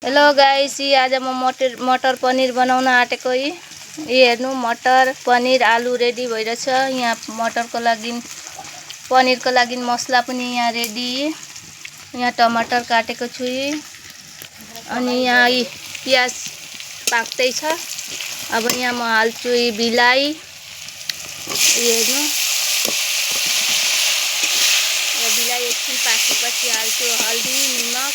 Hello guys, आज म मटर पनीर बनाउन आँटेको यी हेर्नु। मटर पनीर आलु रेडी भइरहेछ। यहाँ मटरको लागि पनीरको लागि मसला पनि यहाँ रेडी। यहाँ टमाटर काटेको छु अनि यहाँ प्याज पाक्दै छ। अब यहाँ म हाल्छु बिलाई। हेर्नु, बिलाई एकछिन पाकेपछि हाल्छु हल्दी निमक।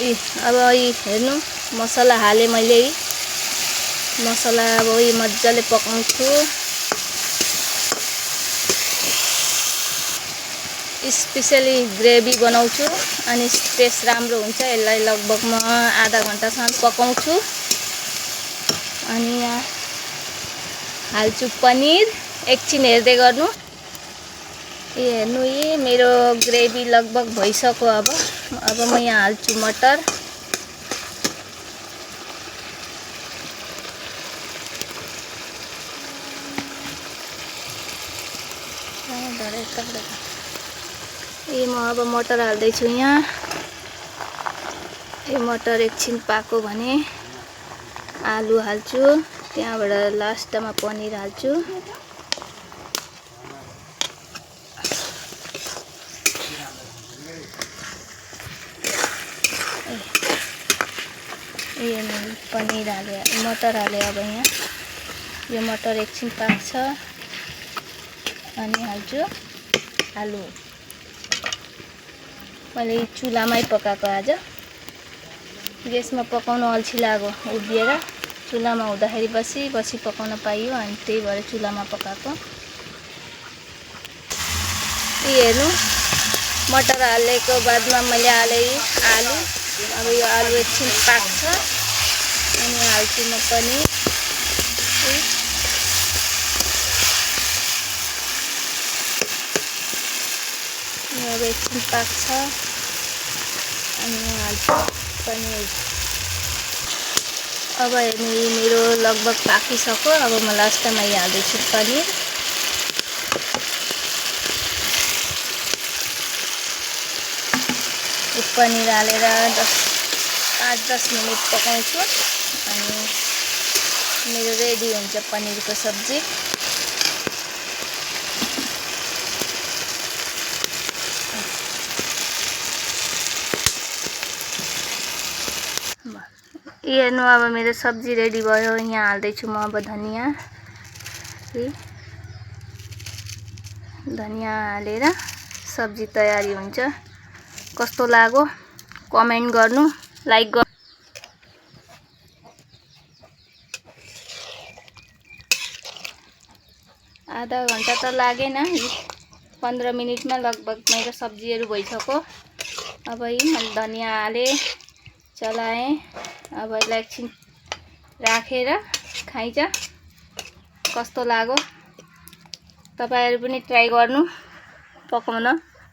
अब हेर्नु, मसला हाले मैले। मसला अब मजाले पकाउँछु। स्पेशली ग्रेभी बनाउँछु अनि टेस्ट राम्रो हुन्छ। यसलाई लगभग म आधा घण्टासम्म पकाउँछु। अनि यहाँ हाल्छु पनीर। एकछिन हेर्दै गर्नु। हेर्नु, मेरो ग्रेभी लगभग भइसक्यो। अब म यहाँ हाल्छु मटर। म अब मटर हाल्दैछु यहाँ। मटर एकछिन पाको भने आलु हाल्छु। त्यहाँबाट लास्टमा पनिर हाल्छु। पनीर हाले, मटर हाले। अब यहाँ यो मटर एकछिन पाक्छ अनि हाल्छु आलु। मैले चुलामै पकाएको। आज ग्यासमा पकाउन अल्छी लाग्यो, उभिएर। चुलामा हुँदाखेरि बसी पकाउन पाइयो अनि त्यही भएर चुलामा पकाएको। हेर्नु, मटर हालेको बादमा मैले हालेँ आलु। अब यो आलु एकछिन पाक्छ अनि हाल्छु म पनीर। अब एकछिन पाक्छ अनि हाल्छु पनीर। अब हेर्नु, मेरो लगभग पाकिसक्यो। अब म लास्टमा हाल्दैछु पनीर। पनीर हालेर 5-10 मिनट पकाउँछु अनि मेरो रेडी हुन्छ पनीरको सब्जी। हेर्नु, अब मेरो सब्जी रेडी भयो। यहाँ हाल्दैछु म अब धनिया। धनिया हालेर सब्जी तयारी हुन्छ। कस्तो लाग्यो कमेन्ट गर्नु, लाइक गर्नु। आधा घन्टा त लागेन, 15 मिनटमा लगभग मेरो सब्जीहरू भइसक्यो। अब मैले धनिया हालेँ, चलाएँ। अब यसलाई एकछिन राखेर खाइन्छ। कस्तो लाग्यो, तपाईहरु पनि ट्राई गर्नु पकाउन।